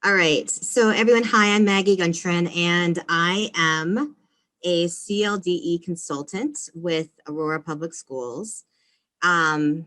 All right, so everyone, hi, I'm Maggie Guntren, and I am a CLDE consultant with Aurora Public Schools. I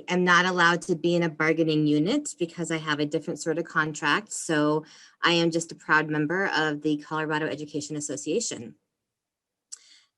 am not allowed to be in a bargaining unit because I have a different sort of contract, so I am just a proud member of the Colorado Education Association.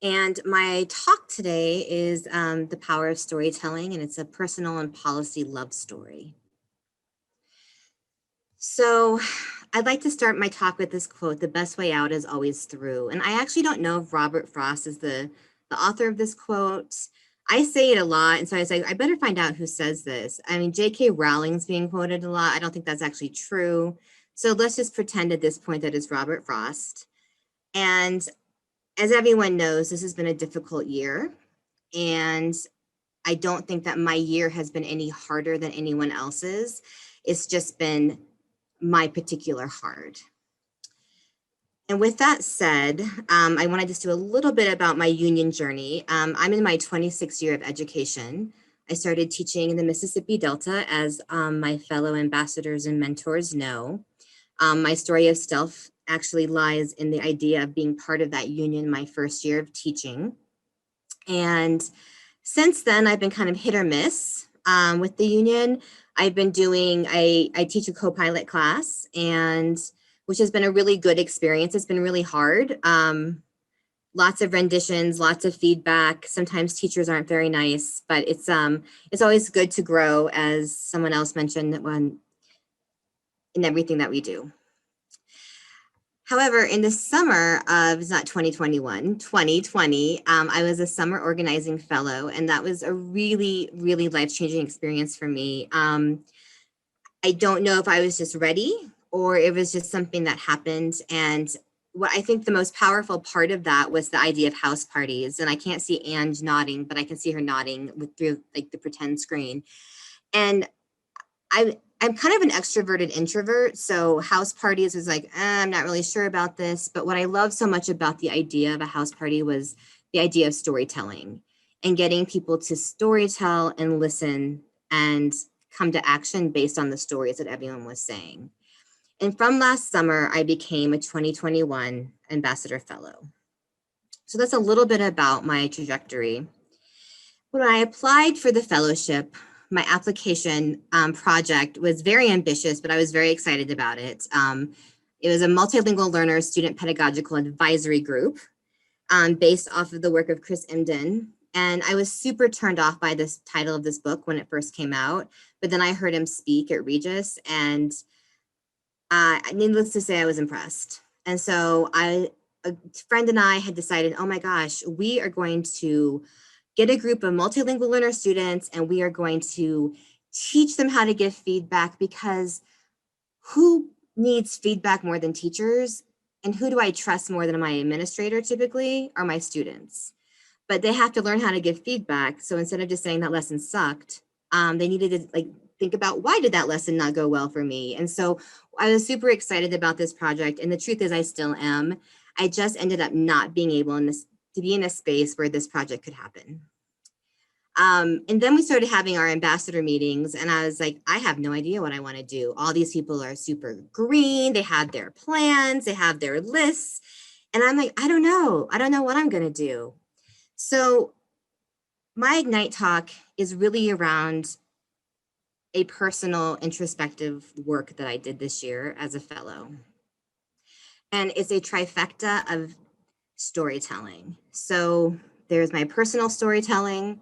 And my talk today is the power of storytelling, and it's a personal and policy love story. So I'd like to start my talk with this quote: "The best way out is always through." And I actually don't know if Robert Frost is the author of this quote. I say it a lot, and so I was like, I better find out who says this. I mean, J.K. Rowling's being quoted a lot. I don't think that's actually true. So let's just pretend at this point that it's Robert Frost. And as everyone knows, this has been a difficult year. And I don't think that my year has been any harder than anyone else's. It's just been my particular hard. And with that said, I want to just do a little bit about my union journey. I'm in my 26th year of education. I started teaching in the Mississippi Delta, as my fellow ambassadors and mentors know. My story of stealth actually lies in the idea of being part of that union my first year of teaching. And since then, I've been kind of hit or miss with the union. I've been doing, I teach a co-pilot class, and which has been a really good experience. It's been really hard. Lots of renditions, lots of feedback. Sometimes teachers aren't very nice, but it's always good to grow, as someone else mentioned, in everything that we do. However, in the summer of, it's not 2021, 2020, I was a summer organizing fellow, and that was a really, really life-changing experience for me. I don't know if I was just ready or it was just something that happened. And what I think the most powerful part of that was the idea of house parties. And I can't see Ange nodding, but I can see her nodding through like the pretend screen. And I'm kind of an extroverted introvert, so house parties was like, I'm not really sure about this. But what I love so much about the idea of a house party was the idea of storytelling and getting people to storytell and listen and come to action based on the stories that everyone was saying. And from last summer, I became a 2021 Ambassador Fellow. So that's a little bit about my trajectory. When I applied for the fellowship, my application project was very ambitious, but I was very excited about it. It was a multilingual learner student pedagogical advisory group based off of the work of Chris Imden. And I was super turned off by this title of this book when it first came out, but then I heard him speak at Regis, and needless to say, I was impressed. And so a friend and I had decided, oh my gosh, we are going to get a group of multilingual learner students, and we are going to teach them how to give feedback, because who needs feedback more than teachers? And who do I trust more than my administrator typically are my students. But they have to learn how to give feedback. So instead of just saying that lesson sucked, they needed to like think about, why did that lesson not go well for me? And so I was super excited about this project. And the truth is I still am. I just ended up not being able to be in a space where this project could happen. And then we started having our ambassador meetings, and I was like, I have no idea what I want to do. All these people are super green. They have their plans, they have their lists. And I'm like, I don't know. I don't know what I'm going to do. So my Ignite talk is really around a personal introspective work that I did this year as a fellow. And it's a trifecta of storytelling. So there's my personal storytelling,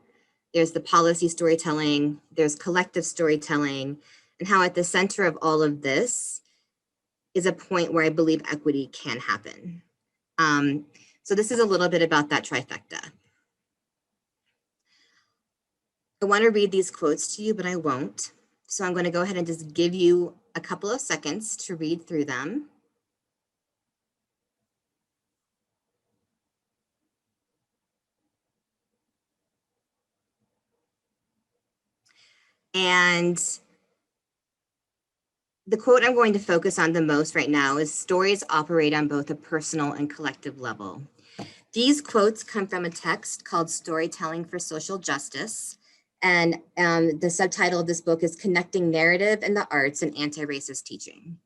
there's the policy storytelling, there's collective storytelling, and how at the center of all of this is a point where I believe equity can happen. So this is a little bit about that trifecta. I want to read these quotes to you, but I won't. So I'm going to go ahead and just give you a couple of seconds to read through them. And the quote I'm going to focus on the most right now is, "Stories operate on both a personal and collective level." These quotes come from a text called Storytelling for Social Justice. And the subtitle of this book is "Connecting Narrative and the Arts in Anti-Racist Teaching."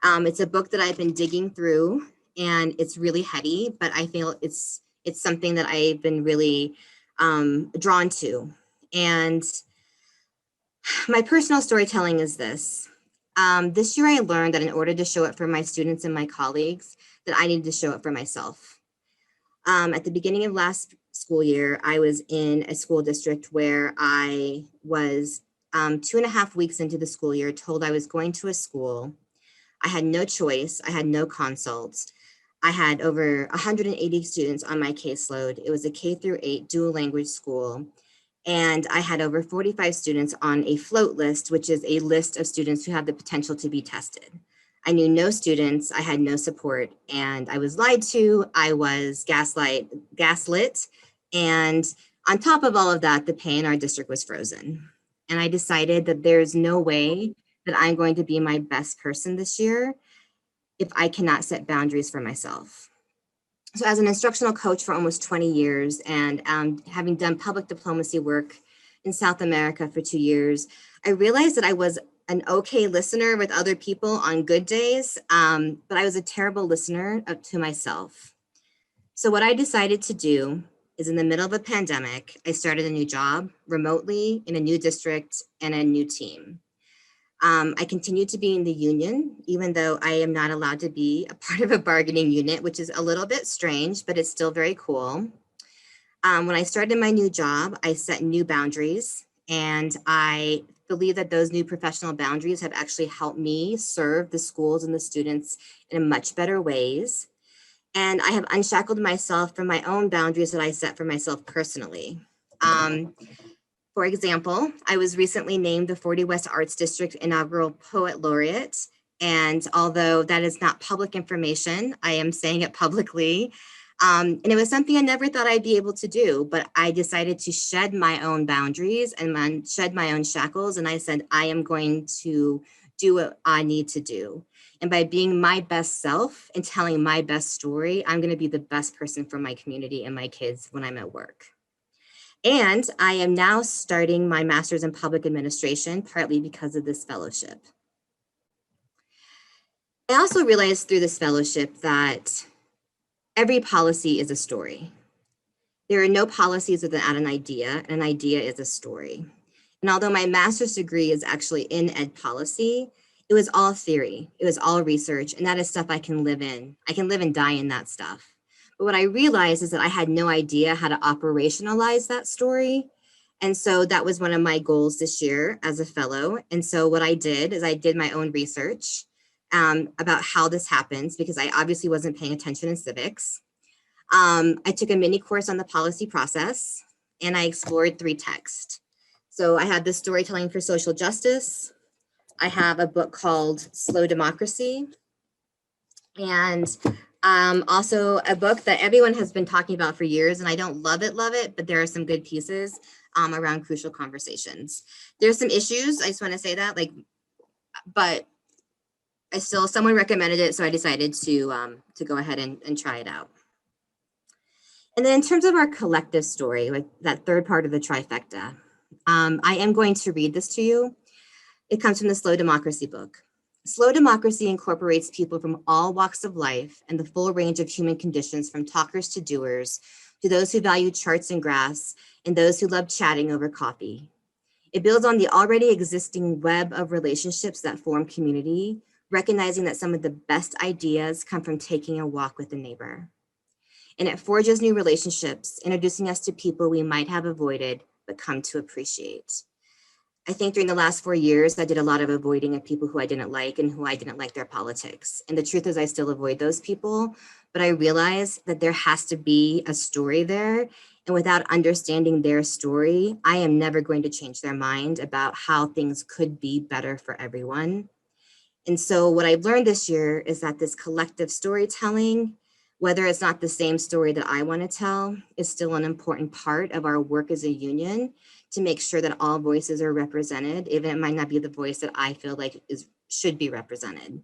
It's a book that I've been digging through, and it's really heady, but I feel it's something that I've been really drawn to. And my personal storytelling is this. This year I learned that in order to show up for my students and my colleagues, that I needed to show up for myself. At the beginning of last school year, I was in a school district where I was 2.5 weeks into the school year, told I was going to a school. I had no choice. I had no consults. I had over 180 students on my caseload. It was a K through 8 dual language school. And I had over 45 students on a float list, which is a list of students who have the potential to be tested. I knew no students, I had no support, and I was lied to, I was gaslit, and on top of all of that, the pay in our district was frozen. And I decided that there's no way that I'm going to be my best person this year if I cannot set boundaries for myself. So as an instructional coach for almost 20 years and having done public diplomacy work in South America for 2 years, I realized that I was an okay listener with other people on good days, but I was a terrible listener to myself. So what I decided to do is in the middle of a pandemic, I started a new job remotely in a new district and a new team. I continue to be in the union, even though I am not allowed to be a part of a bargaining unit, which is a little bit strange, but it's still very cool. When I started my new job, I set new boundaries, and I believe that those new professional boundaries have actually helped me serve the schools and the students in much better ways. And I have unshackled myself from my own boundaries that I set for myself personally. For example, I was recently named the 40 West Arts District inaugural Poet Laureate. And although that is not public information, I am saying it publicly. And it was something I never thought I'd be able to do, but I decided to shed my own boundaries and shed my own shackles. And I said, I am going to do what I need to do. And by being my best self and telling my best story, I'm going to be the best person for my community and my kids when I'm at work. And I am now starting my master's in public administration, partly because of this fellowship. I also realized through this fellowship that every policy is a story. There are no policies without an idea, and an idea is a story. And although my master's degree is actually in ed policy, it was all theory, it was all research, and that is stuff I can live in. I can live and die in that stuff. But what I realized is that I had no idea how to operationalize that story. And so that was one of my goals this year as a fellow. And so what I did is I did my own research about how this happens, because I obviously wasn't paying attention in civics. I took a mini course on the policy process, and I explored 3 texts. So I had the Storytelling for Social Justice. I have a book called Slow Democracy, and also a book that everyone has been talking about for years, and I don't love it, but there are some good pieces around crucial conversations. There's some issues, I just want to say that, but someone recommended it, so I decided to go ahead and try it out. And then in terms of our collective story, like that third part of the trifecta, I am going to read this to you. It comes from the Slow Democracy book. Slow democracy incorporates people from all walks of life and the full range of human conditions, from talkers to doers, to those who value charts and graphs, and those who love chatting over coffee. It builds on the already existing web of relationships that form community, recognizing that some of the best ideas come from taking a walk with a neighbor. And it forges new relationships, introducing us to people we might have avoided but come to appreciate. I think during the last 4 years, I did a lot of avoiding of people who I didn't like and who I didn't like their politics. And the truth is I still avoid those people, but I realize that there has to be a story there. And without understanding their story, I am never going to change their mind about how things could be better for everyone. And so what I've learned this year is that this collective storytelling, whether it's not the same story that I want to tell, is still an important part of our work as a union to make sure that all voices are represented, even if it might not be the voice that I feel like should be represented.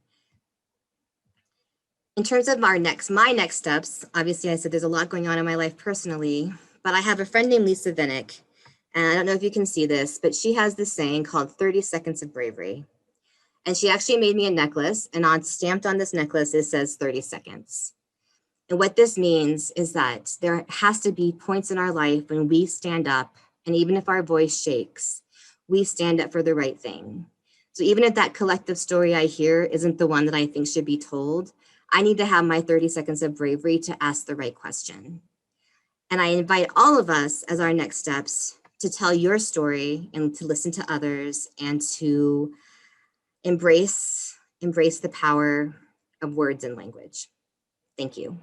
In terms of my next steps, obviously I said there's a lot going on in my life personally, but I have a friend named Lisa Vinnick, and I don't know if you can see this, but she has this saying called 30 seconds of bravery. And she actually made me a necklace, and stamped on this necklace, it says 30 seconds. And what this means is that there has to be points in our life when we stand up, and even if our voice shakes, we stand up for the right thing. So even if that collective story I hear isn't the one that I think should be told, I need to have my 30 seconds of bravery to ask the right question. And I invite all of us as our next steps to tell your story and to listen to others and to embrace the power of words and language. Thank you.